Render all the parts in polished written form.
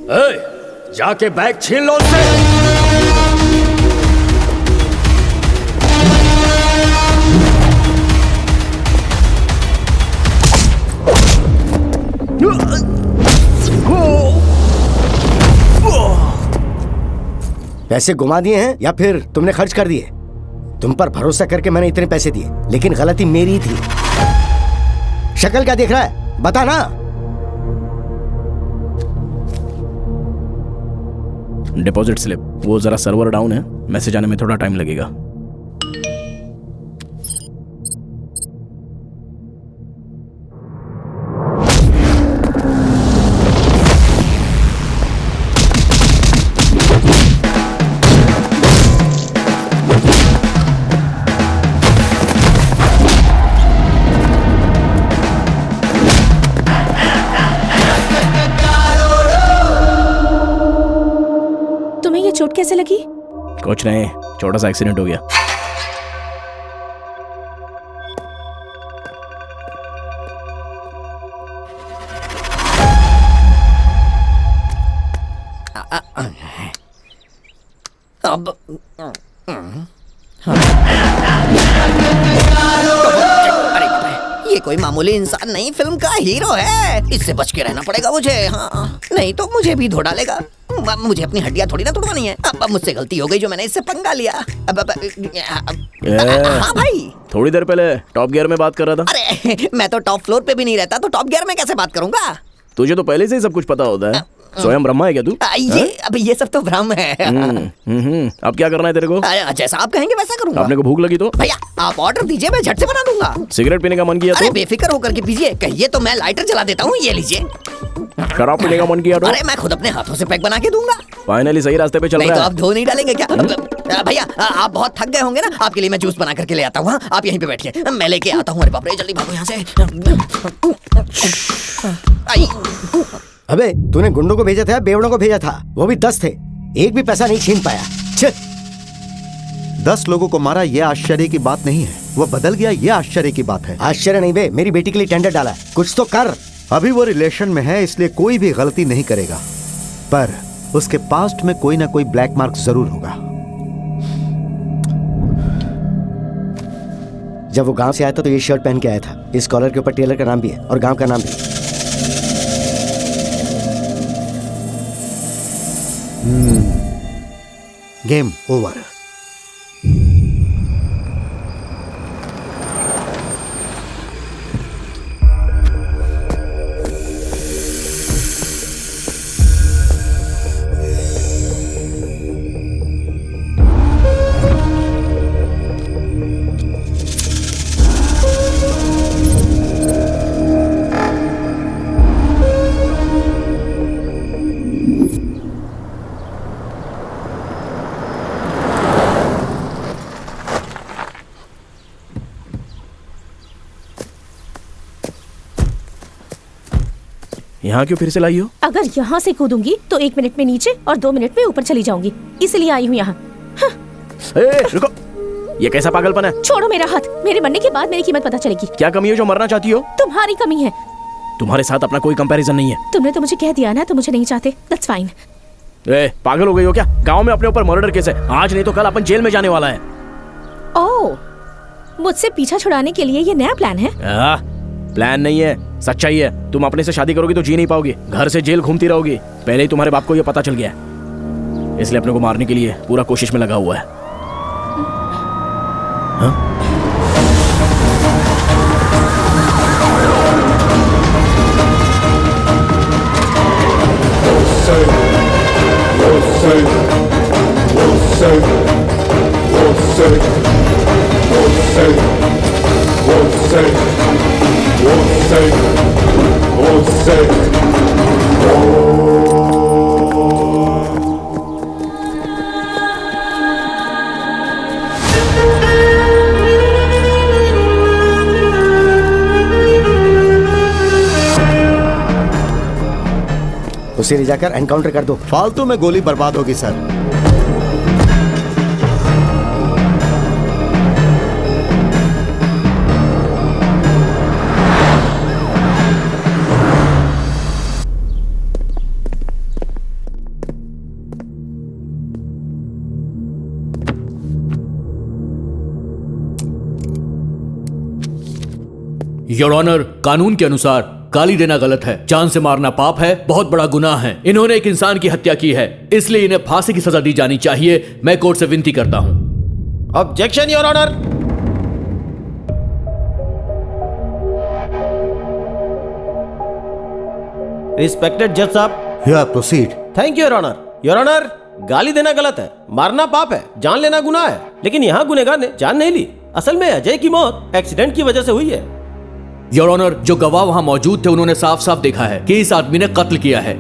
जाके बैग छीन लो उससे। पैसे घुमा दिए हैं या फिर तुमने खर्च कर दिए? तुम पर भरोसा करके मैंने इतने पैसे दिए, लेकिन गलती मेरी थी। शक्ल क्या देख रहा है, बता ना। डिपॉजिट स्लिप, वो जरा सर्वर डाउन है, मैसेज आने में थोड़ा टाइम लगेगा। चोट कैसे लगी? कुछ नहीं, छोटा सा एक्सीडेंट हो गया। अब ये कोई मामूली इंसान नहीं, फिल्म का हीरो है। इससे बच के रहना पड़ेगा मुझे। हाँ, नहीं तो मुझे भी धो डालेगा। मुझे अपनी हड्डियां थोड़ी ना तोड़वानी है। अब मुझसे गलती हो गई जो मैंने इससे पंगा लिया। हाँ भाई, थोड़ी देर पहले टॉप गियर में बात कर रहा था। अरे मैं तो टॉप फ्लोर पे भी नहीं रहता, तो टॉप गियर में कैसे बात करूंगा? तुझे तो पहले से ही सब कुछ पता होता है। स्वयं ब्रह्मा है क्या तू? ये सब तो भ्रम है। अब क्या करना है तेरे को? जैसा आप कहेंगे वैसा करूंगा। आपने को भूख लगी तो? भैया आप ऑर्डर दीजिए, मैं झट से बना दूंगा। सिगरेट पीने का मन किया अरे तो? बेफिक्र होकर के पीजिए, कहिए तो मैं लाइटर जला देता हूँ। ये लीजिए। शराब पीने का मन किया तो? अरे मैं खुद अपने हाथों से पैक बना के दूंगा। फाइनली सही रास्ते पे चल रहा है। नहीं तो आप धो नहीं डालेंगे क्या? भैया आप बहुत थक गए होंगे ना, आपके लिए मैं जूस बना करके ले आता हूँ। आप यहीं पे बैठिए, मैं लेके आता हूँ। अरे बाप रे, जल्दी भागो यहाँ से। अबे तूने गुंडों को भेजा था, बेवड़ों को भेजा था? वो भी 10 थे, एक भी पैसा नहीं छीन पाया। 10 लोगों को मारा, ये आश्चर्य की बात नहीं है। वो बदल गया, ये आश्चर्य की बात है। आश्चर्य नहीं बे, मेरी बेटी के लिए टेंडर डाला, कुछ तो कर। अभी वो रिलेशन में है, इसलिए कोई भी गलती नहीं करेगा, पर उसके पास्ट में कोई ना कोई ब्लैक मार्क जरूर होगा। जब वो गांव से आया था तो ये शर्ट पहन के आया था। इस कॉलर के ऊपर टेलर का नाम भी है और गांव का नाम भी। Game over. यहाँ क्यों फिर से लाई हो? अगर यहाँ से कूदूंगी तो 1 मिनट में नीचे और 2 मिनट में ऊपर चली जाऊंगी, इसलिए आई हूँ यहाँ। रुको, ये कैसा पागलपन है? छोड़ो मेरा हाथ, मेरे मरने के बाद मेरी कीमत पता चलेगी। क्या कमी है जो मरना चाहती हो? तुम्हारी कमी है। तुम्हारे साथ अपना कोई कंपैरिजन नहीं है। तुमने तो मुझे कह दिया ना, तो मुझे नहीं चाहते, दैट्स फाइन। पागल हो गई हो क्या? गाँव में अपने ऊपर मर्डर केस है, आज नहीं तो कल अपन जेल में जाने वाला है। ओह, मुझसे पीछा छुड़ाने के लिए ये नया प्लान है? प्लान नहीं है, सच्चाई है। तुम अपने से शादी करोगी तो जी नहीं पाओगी, घर से जेल घूमती रहोगी। पहले ही तुम्हारे बाप को ये पता चल गया है, इसलिए अपने को मारने के लिए पूरा कोशिश में लगा हुआ है। हाँ? उसे ले जाकर एनकाउंटर कर दो। फालतू में गोली बर्बाद होगी सर। योर ऑनर, कानून के अनुसार गाली देना गलत है, जान से मारना पाप है, बहुत बड़ा गुनाह है। इन्होंने एक इंसान की हत्या की है, इसलिए इन्हें फांसी की सजा दी जानी चाहिए। मैं कोर्ट से विनती करता हूं। Objection your honour. रिस्पेक्टेड जज साहब। या proceed. Thank you your honour. Your honour, गाली देना गलत है, मारना पाप है, जान लेना गुनाह है, लेकिन यहाँ गुनहगार ने जान नहीं ली। असल में अजय की मौत एक्सीडेंट की वजह से हुई है। योर ऑनर, जो गवाह वहां मौजूद थे उन्होंने साफ साफ देखा है कि इस आदमी ने कत्ल किया है।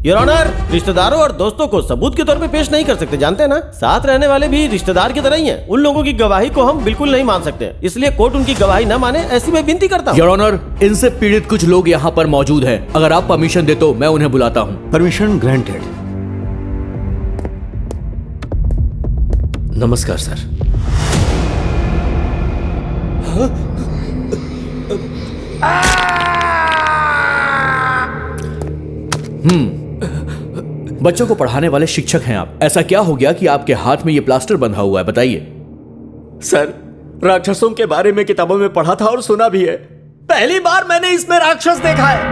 योर ऑनर, रिश्तेदारों और दोस्तों को सबूत के तौर पे पेश नहीं कर सकते, जानते हैं ना। साथ रहने वाले भी रिश्तेदार की तरह ही हैं। उन लोगों की गवाही को हम बिल्कुल नहीं मान सकते, इसलिए कोर्ट उनकी गवाही न माने ऐसी मैं विनती करता हूँ। योर ऑनर, इनसे पीड़ित कुछ लोग यहाँ पर मौजूद हैं। अगर आप परमिशन दे तो मैं उन्हें बुलाता हूँ। Permission granted. नमस्कार सर। बच्चों को पढ़ाने वाले शिक्षक हैं आप। ऐसा क्या हो गया कि आपके हाथ में ये प्लास्टर बंधा हुआ है, बताइए। सर, राक्षसों के बारे में किताबों में पढ़ा था और सुना भी है। पहली बार मैंने इसमें राक्षस देखा है।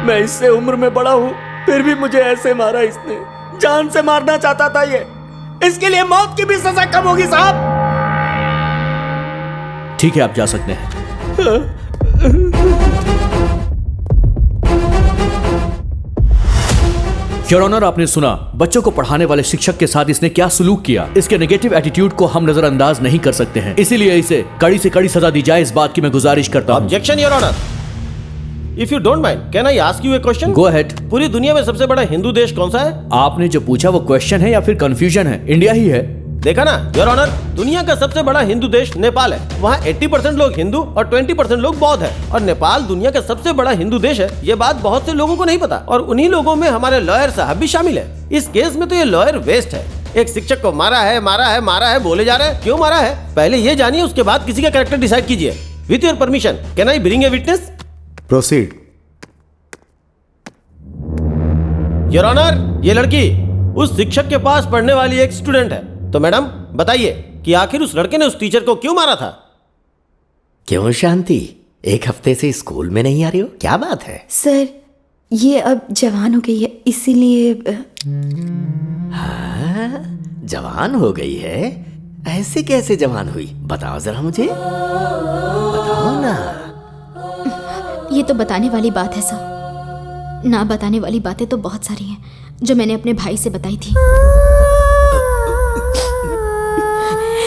मैं इससे उम्र में बड़ा हूं, फिर भी मुझे ऐसे मारा इसने। जान से मारना चाहता था ये। इसके लिए मौत की भी सजा कम होगी साहब। ठीक है, आप जा सकते हैं। योर ऑनर, आपने सुना बच्चों को पढ़ाने वाले शिक्षक के साथ इसने क्या सलूक किया। इसके नेगेटिव एटीट्यूड को हम नजरअंदाज नहीं कर सकते हैं, इसीलिए इसे कड़ी से कड़ी सजा दी जाए, इस बात की मैं गुजारिश करता हूं। Objection your honour. If you don't mind, can I ask you a question? Go ahead. पूरी दुनिया में सबसे बड़ा हिंदू देश कौन सा है? आपने जो पूछा वो क्वेश्चन है या फिर कंफ्यूजन है? इंडिया ही है। देखा ना योर ऑनर, दुनिया का सबसे बड़ा हिंदू देश नेपाल है। वहाँ 80% लोग हिंदू और 20% लोग बौद्ध हैं। और नेपाल दुनिया का सबसे बड़ा हिंदू देश है। ये बात बहुत से लोगों को नहीं पता, और उन्हीं लोगों में हमारे लॉयर साहब भी शामिल है। इस केस में तो ये लॉयर वेस्ट है। एक शिक्षक को मारा है बोले जा रहे हैं। क्यों मारा है पहले ये जानिए, उसके बाद किसी का कैरेक्टर डिसाइड कीजिए। With your permission, can I bring a witness? Proceed. Your honour, ये लड़की उस शिक्षक के पास पढ़ने वाली एक स्टूडेंट है। तो मैडम बताइए कि आखिर उस लड़के ने उस टीचर को क्यों मारा था? क्यों शांति, एक हफ्ते से स्कूल में नहीं आ रही हो, क्या बात है? सर, ये अब जवान हो गई है, इसीलिए हाँ, जवान हो गई है? ऐसे कैसे जवान हुई, बताओ जरा मुझे, बताओ ना। ये तो बताने वाली बात है सर। ना बताने वाली बातें तो बहुत सारी हैं जो मैंने अपने भाई से बताई थी।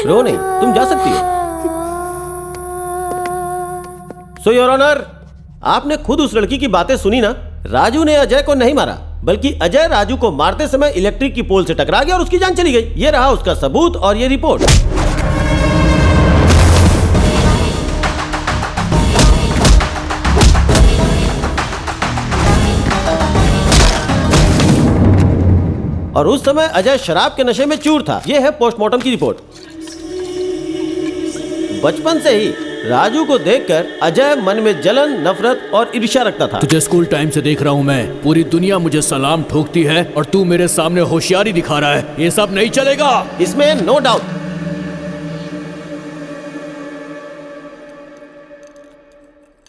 रो नहीं, तुम जा सकती हो। सो योर ऑनर, आपने खुद उस लड़की की बातें सुनी ना। राजू ने अजय को नहीं मारा, बल्कि अजय राजू को मारते समय इलेक्ट्रिक की पोल से टकरा गया और उसकी जान चली गई। ये रहा उसका सबूत और ये रिपोर्ट। और उस समय अजय शराब के नशे में चूर था। यह है पोस्टमार्टम की रिपोर्ट। बचपन से ही राजू को देखकर अजय मन में जलन, नफरत और ईर्ष्या रखता था। तुझे स्कूल टाइम से देख रहा हूं मैं। पूरी दुनिया मुझे सलाम ठोकती है और तू मेरे सामने होशियारी दिखा रहा है। ये सब नहीं चलेगा। इसमें नो डाउट।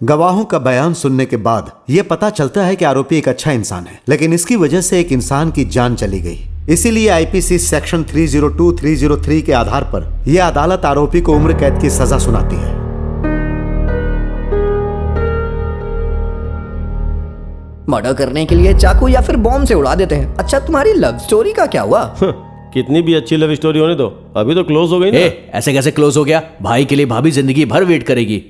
गवाहों का बयान सुनने के बाद यह पता चलता है कि आरोपी एक अच्छा इंसान है, लेकिन इसकी वजह से एक इंसान की जान चली गई। इसीलिए आईपीसी सेक्शन 302, 303 के आधार पर यह अदालत आरोपी को उम्र कैद की सजा सुनाती है। मर्डर करने के लिए चाकू या फिर बॉम्ब से उड़ा देते हैं। अच्छा, तुम्हारी लव स्टोरी का क्या हुआ? कितनी भी अच्छी लव स्टोरी होने दो, अभी तो क्लोज हो गई ना। ऐसे कैसे क्लोज हो गया? भाई के लिए भाभी जिंदगी भर वेट करेगी।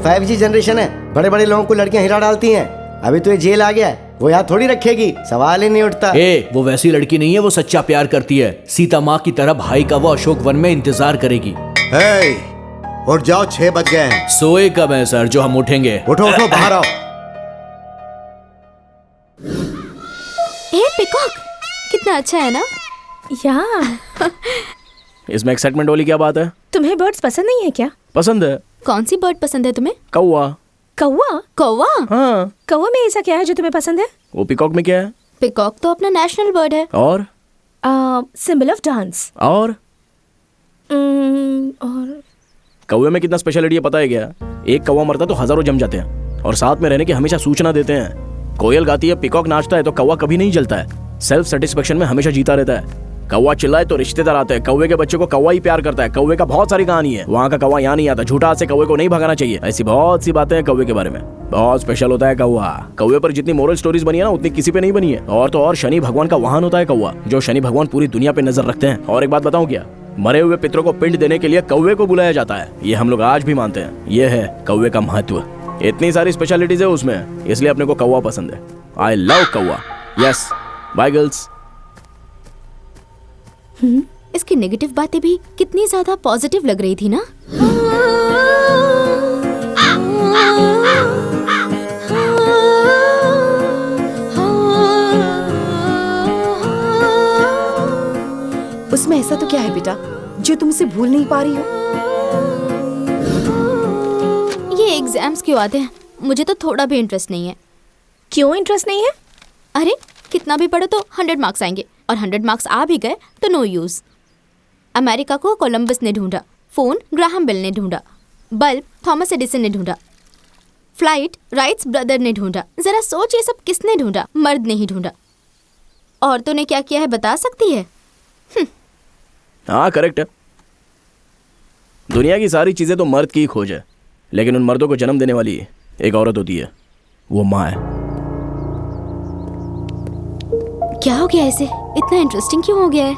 5G जनरेशन है, बड़े बड़े लोगों को लड़कियां हिला डालती हैं। अभी तो ये जेल आ गया है, वो यहाँ थोड़ी रखेगी, सवाल ही नहीं उठता। वो वैसी लड़की नहीं है, वो सच्चा प्यार करती है। सीता माँ की तरह भाई का वो अशोक वन में इंतजार करेगी। उठ जाओ, 6 बज गए हैं। सोए कब है सर जो हम उठेंगे? उठो उठो, बाहर आओ। पिकॉक कितना अच्छा है ना? या इसमें एक्साइटमेंट वाली क्या बात है? तुम्हें बर्ड्स पसंद नहीं है क्या? पसंद है। कौन सी बर्ड पसंद है तुम्हें? कौवा। कौवा? कौवा? हाँ। कौवा में ऐसा क्या है जो तुम्हें पसंद है? वो पिकॉक में क्या है? पिकॉक तो अपना नेशनल बर्ड है। और सिंबल ऑफ डांस। और कौवे में कितना स्पेशलिटी है पता है क्या? एक कौवा मरता तो हजारों जम जाते हैं और साथ में रहने की हमेशा सूचना देते हैं। कोयल गाती है, पिकॉक नाचता है तो कौवा कभी नहीं जलता है। सेल्फ सेटिस्फेक्शन में हमेशा जीता रहता है। कौवा चिल्लाए तो रिश्तेदार आते हैं। कौवे के बच्चे को कौवा ही प्यार करता है। कौवे का बहुत सारी कहानी है। वहाँ का कौवा यहाँ नहीं आता। झूठा से कौवे को नहीं भगाना चाहिए। ऐसी बहुत सी बातें हैं कौवे के बारे में। बहुत स्पेशल होता है कौवा। कौवे पर जितनी मोरल स्टोरीज बनी है ना उतनी किसी पे नहीं बनी है। और तो और शनि भगवान का वाहन होता है कौवा, जो शनि भगवान पूरी दुनिया पे नजर रखते हैं। और एक बात बताऊं क्या, मरे हुए पितरों को पिंड देने के लिए कौवे को बुलाया जाता है। ये हम लोग आज भी मानते हैं। ये है कौवे का महत्व। इतनी सारी स्पेशलिटीज है उसमें, इसलिए अपने को कौवा पसंद है। आई लव कौवा। Yes, bye girls. इसकी नेगेटिव बातें भी कितनी ज्यादा पॉजिटिव लग रही थी ना। उसमें ऐसा तो क्या है बेटा जो तुमसे भूल नहीं पा रही हो? ये एग्जाम्स क्यों आते हैं? मुझे तो थोड़ा भी इंटरेस्ट नहीं है। क्यों इंटरेस्ट नहीं है? अरे कितना भी पढ़ो तो 100 मार्क्स आएंगे, और 100 मार्क्स आ भी गए तो नो यूज। अमेरिका को कोलंबस ने ढूंढा, फोन ग्राहम बेल ने ढूंढा, बल्ब थॉमस एडिसन ने ढूंढा, फ्लाइट राइट्स ब्रदर ने ढूंढा। जरा सोच, ये सब किसने ढूंढा? मर्द ने ही ढूंढा। औरतों ने क्या किया है बता सकती है? हाँ करेक्ट है। दुनिया की सारी चीजें तो मर्द की ही खोज है, लेकिन उन मर्दों को जन्म देने वाली एक औरत होती है, वो माँ है। क्या हो गया इसे? इतना इंटरेस्टिंग क्यों हो गया है?